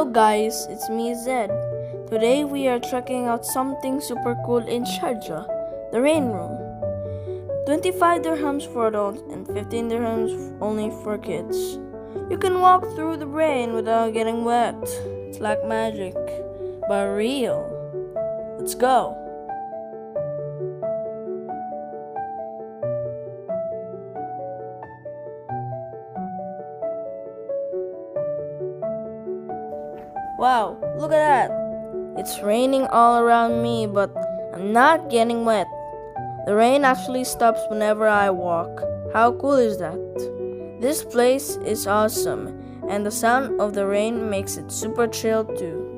Hello guys, it's me Zed. Today we are checking out something super cool in Sharjah, the rain room. 25 dirhams for adults and 15 dirhams only for kids. You can walk through the rain without getting wet. It's like magic, but real. Let's go. Wow, look at that. It's raining all around me, but I'm not getting wet. The rain actually stops whenever I walk. How cool is that? This place is awesome, and the sound of the rain makes it super chill too.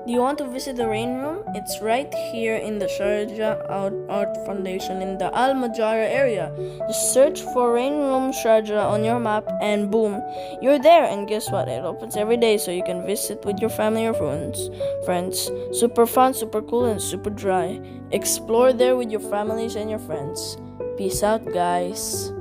Do you want to visit the rain room? It's right here in the Sharjah Art Foundation in the Al Majara area. Just search for Rain Room Sharjah on your map and boom, you're there. And guess what? It opens every day so you can visit with your family or friends. Super fun, super cool, and super dry. Explore there with your families and your friends. Peace out, guys.